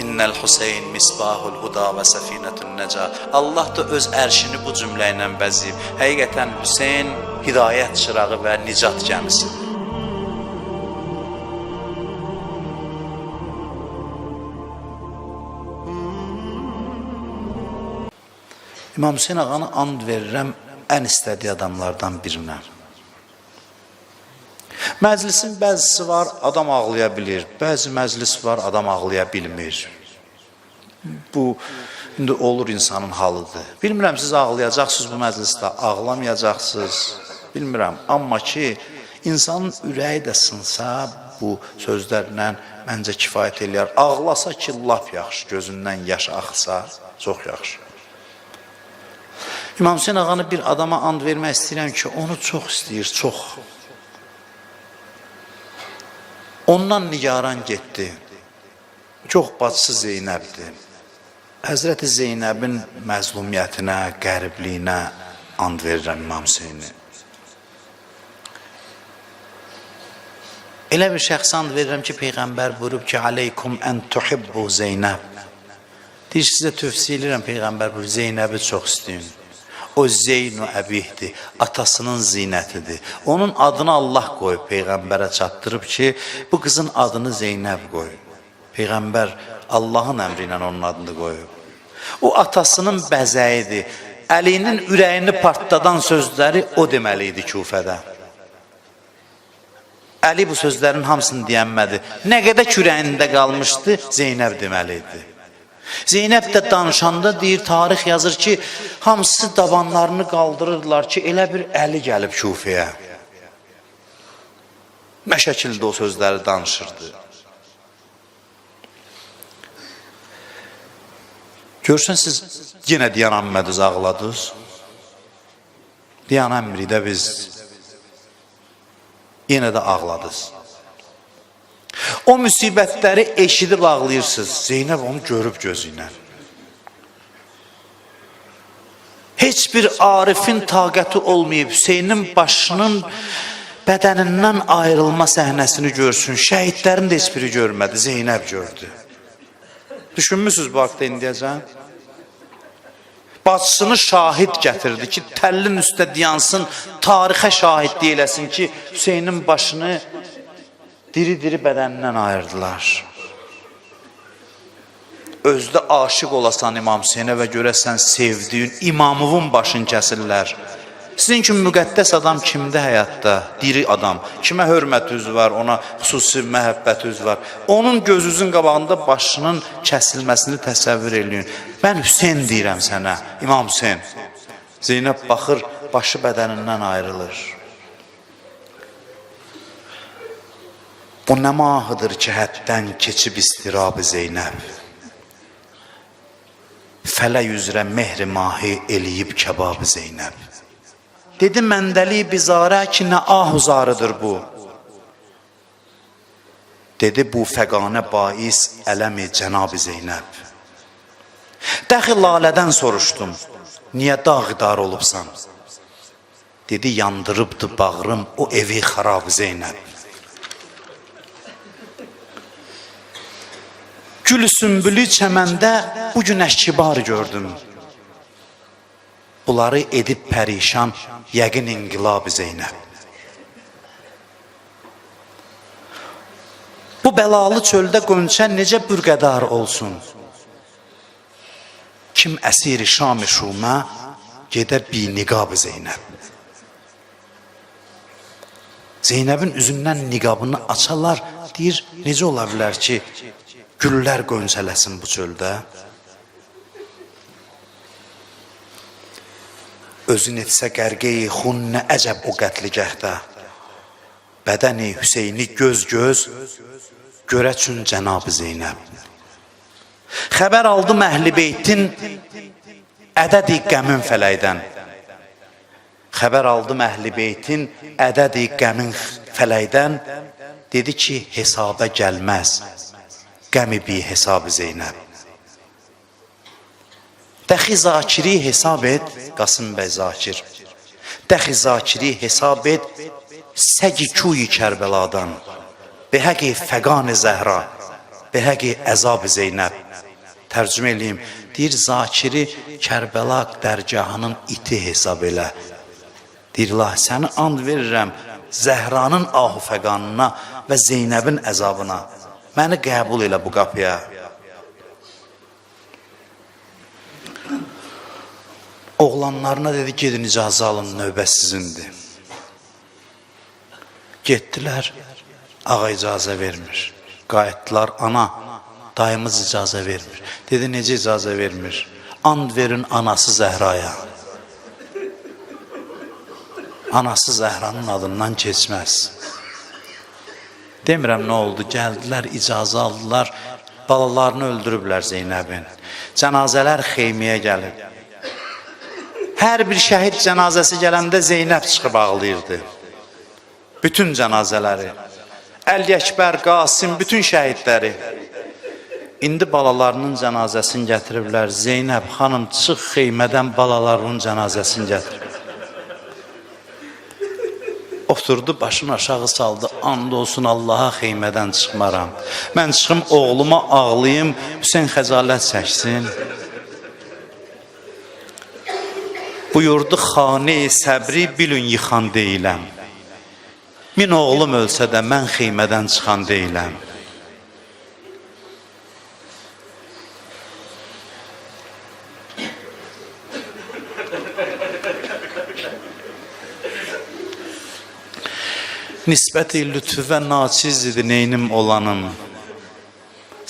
İnnəl Hüseyn misbahul huda və səfinətun nəca. Allah da öz ərşini bu cümlə ilə bəzəyib. Həqiqətən Hüseyn hidayət çırağı və nicat gəmisidir. İmam Hüseyn ağanı and verirəm ən istədiyi adamlardan birinə. Məclisin bəzisi var, adam ağlaya bilir. Bəzi məclis var, adam ağlaya bilmir. Bu, indi olur insanın halıdır. Bilmirəm, siz ağlayacaqsınız bu məclisdə, ağlamayacaqsınız. Bilmirəm, amma ki, insanın ürəyi də sınsa, bu sözlərlə məncə kifayət eləyər. Ağlasa ki, laf yaxşı, gözündən yaş axsa, çox yaxşı. İmam Hüseyn ağanı bir adama and vermək istəyirəm ki, onu çox istəyir, çox. Ondan nigaran getdi. Çox bacısı Zeynəbdir. Həzrəti Zeynəbin məzlumiyyətinə, qəribliyinə and verirəm İmam Hüseyni. Elə bir şəxsə and verirəm ki, Peyğəmbər buyurub ki, aleykum ən tuhibbu Zeynəb. Deyir, sizə tövsiyə edirəm, Peyğəmbər buyurub, Zeynəbi çox istəyin. O Zeyn-u Əbihdir, atasının zinətidir. Onun adını Allah qoyub, Peyğəmbərə çatdırıb ki, bu qızın adını Zeynəb qoyub. Peyğəmbər Allahın əmri ilə onun adını qoyub. O atasının bəzəyidir. Əlinin ürəyini partladan sözləri o deməli idi Küfədə. Əli bu sözlərin hamısını deyənmədi. Nə qədər ürəyində qalmışdı, Zeynəb deməli idi. Zeynəb də danışanda deyir, tarix yazır ki, hamısı dabanlarını qaldırırlar ki, elə bir Əli gəlib Küfəyə. Nə şəkildə o sözləri danışırdı. Görsən, siz yenə Diyan Əmmədüz ağladınız. Diyan Əmridə biz yenə də ağladınız. O müsibətləri eşidib ağlayırsınız. Zeynəb onu görüb gözü ilə. Heç bir arifin taqəti olmayıb Hüseynin başının bədənindən ayrılma səhnəsini görsün. Şəhidlərin də heç biri görmədi. Zeynəb gördü. Düşünmüsünüz bu haqda indiyəcən? Bacısını şahid gətirdi ki, təllin üstə diyansın, tarixə şahidlik eləsin ki, Hüseynin başını diri-diri bədənindən ayırdılar. Özdə aşıq olasan İmam Hüseynə və görəsən sevdiyin imamının başını kəsirlər. Sizin kimi müqəddəs adam kimdə həyatda? Diri adam. Kimə hörmətiniz var, ona xüsusi məhəbbətiniz var. Onun gözünüzün qabağında başının kəsilməsini təsəvvür eləyin. Mən Hüseyn deyirəm sənə, İmam Hüseyn. Zeynəb baxır, başı bədənindən ayrılır. Bu nə mahıdır ki, həddən keçib istirabı Zeynəb. Fələk üzrə mehri mahi eləyib kəbabı Zeynəb. Dedi, məndəli bizarə ki, nə ahuzarıdır bu. Dedi, bu fəqanə bais ələmi Cənab-ı Zeynəb. Dəxi Lalədən soruşdum, niyə dağdar olubsan? Dedi, yandırıbdı bağrım o evi xarab-ı Zeynəb. Gül sümbülü çəməndə bu gün əşkibar gördüm. Bunları edib pərişan yəqin inqilab-ı Zeynəb. Bu bəlalı çöldə qönçə necə bürqədar olsun? Kim əsiri Şam-ı Şumə gedə bi-niqab-ı Zeynəb. Zeynəbin üzündən niqabını açarlar, deyir, necə ola bilər ki, güllər qönçələsin bu çöldə? Özün etsə qərqeyi xun nə əcəb o qətligəhdə. Bədəni Hüseyni göz-göz, görə çün Cənab-ı Zeynəb. Xəbər aldım Əhl-i Beytin ədədi qəmin fələkdən. Xəbər aldım Əhl-i Beytin ədədi qəmin fələkdən. Dedi ki, hesaba gəlməz, qəmi bi hesab-ı Zeynəb. Dəxi Zakiri hesab et, Qasım bəy Zakir. Dəxi Zakiri hesab et, səgi kuyi Kərbəladan. Behəqi fəqan-ı Zəhra. Belə ki, əzab-ı Zeynəb. Tərcümə eləyim. Deyir, Zakiri Kərbəla dərgahının iti hesab elə. Deyir, la, səni and verirəm Zəhranın ahı fəqanına və Zeynəbin əzabına. Məni qəbul elə bu qapıya. Oğlanlarına dedi, gedin icazə alın, növbə sizindir. Getdilər, ağa icazə vermir. Qayıtdılar, ana, dayımız icazə vermir. Dedi, necə icazə vermir? And verin anası Zəhraya. Anası Zəhranın adından keçməz. Demirəm nə oldu, gəldilər, icazə aldılar, balalarını öldürüblər Zeynəbin. Cənazələr xeymiyə gəlib. Hər bir şəhid cənazəsi gələndə Zeynəb çıxıb ağlayırdı. Bütün cənazələri. Əli Əkbər, Qasim, bütün şəhidləri. İndi balalarının cənazəsini gətiriblər. Zeynəb xanım çıx xeymədən balalarının cənazəsini gətirib. Oturdu, başını aşağı saldı. And olsun Allaha xeymədən çıxmaram. Mən çıxım oğluma ağlayım, Hüseyn xəcalət çəksin. Buyurdu, xane-i səbri bilün yıxan deyiləm. Min oğlum ölsə də mən xeymədən çıxan deyiləm. Nisbət-i lütfü və naçiz idi neynim olanım.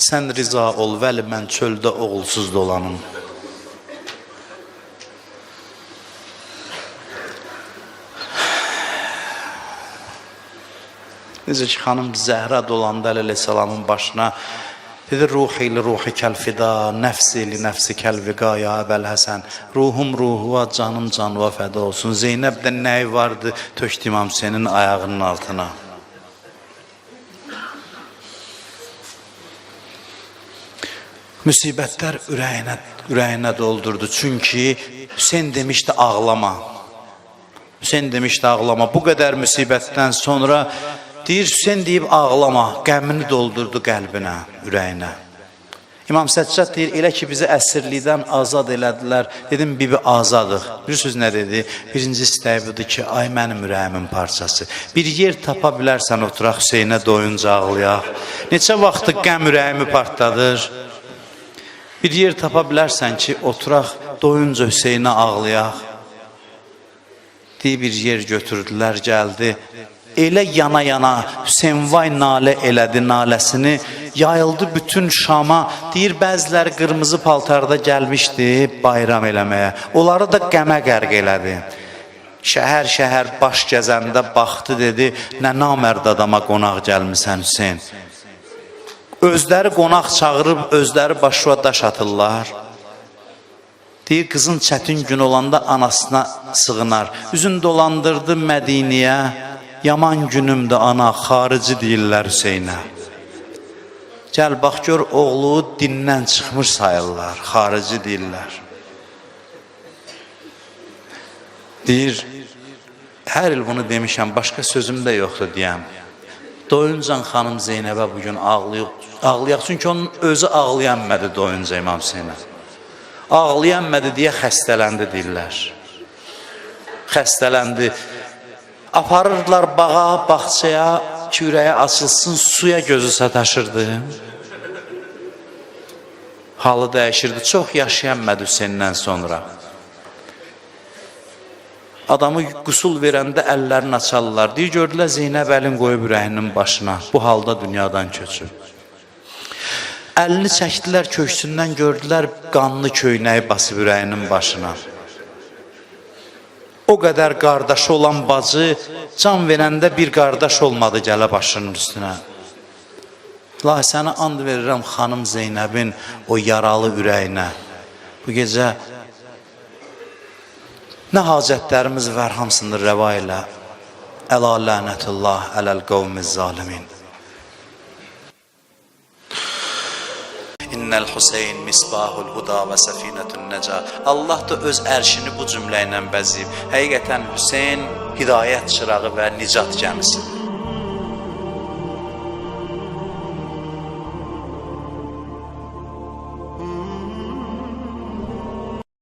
Sən riza ol, vəli mən çöldə oğulsuz dolanım. Necə ki, xanım Zəhra dolandı əleyhissalamın başına. Dedi, ruhi li ruhi kəlfida, nəfsi li nəfsi kəlviqa, ya Əbəl Həsən. Ruhum ruhuva, canım canıva fəda olsun. Zeynəbdə nəyi vardı, tökdü İmam Hüseynin ayağının altına. Müsibətlər ürəyinə doldurdu. Çünki Hüseyin demişdi, ağlama. Hüseyin demişdi, ağlama. Bu qədər müsibətdən sonra deyir, Hüseyin deyib, ağlama. Qəmini doldurdu qəlbinə, ürəyinə. İmam Səccad deyir, elə ki, bizi əsirlikdən azad elədilər. Dedim, bibi azadıq. Bir söz nə dedi? Birinci istəyi budur ki, ay mənim ürəyimin parçası. Bir yer tapa bilərsən, oturaq Hüseynə doyunca ağlayaq. Neçə vaxtı qəm ürəyimi partladır. Bir yer tapa bilərsən ki, oturaq doyunca Hüseynə ağlayaq. Deyir, bir yer götürdülər, gəldi. Elə yana-yana Hüseyin vay nalə elədi naləsini, yayıldı bütün Şama. Deyir, bəziləri qırmızı paltarda gəlmişdi bayram eləməyə. Onları da qəmə qərq elədi. Şəhər baş gəzəndə baxdı, dedi, nə namərd adama qonaq gəlmisən Hüseyin. Özləri qonaq çağırıb, özləri başına daş atırlar. Deyir, qızın çətin gün olanda anasına sığınar. Üzün dolandırdı Mədiniyə. Yaman günümdə ana, xarici deyirlər Hüseynə. Gəl, bax, gör, oğlu dindən çıxmış sayırlar, xarici deyirlər. Deyir, hər il bunu demişəm, başqa sözüm də yoxdur deyəm. Doyuncan xanım Zeynəbə bugün ağlayaq, çünki onun özü ağlayanmədi doyunca İmam Hüseynə. Ağlayanmədi deyə xəstələndi deyirlər. Xəstələndi. Aparırlar bağa, baxçaya, ki, ürəyə açılsın, suya gözü sataşırdı. Halı dəyişirdi, çox yaşayanmədi Hüseyndən sonra. Adamı qusul verəndə əllərini açarlar. Deyir, gördülər Zeynəb əlin qoyub ürəyinin başına. Bu halda dünyadan köçür. Əlini çəkdilər köksündən, gördülər qanlı köynəyi basıb ürəyinin başına. O qədər qardaşı olan bacı can verəndə bir qardaş olmadı gələ başının üstünə. La, sənə and verirəm xanım Zeynəbin o yaralı ürəyinə. Bu gecə nə hacətlərimiz var, hamısını rəva ilə. Əla lənətullah ələl qavmiz zalimin. İnnəl Hüseyn misbahul huda və səfinətün nəca. Allah da öz ərşini bu cümlə ilə bəziyib. Həqiqətən Hüseyn hidayət çırağı və nicat gəmisidir.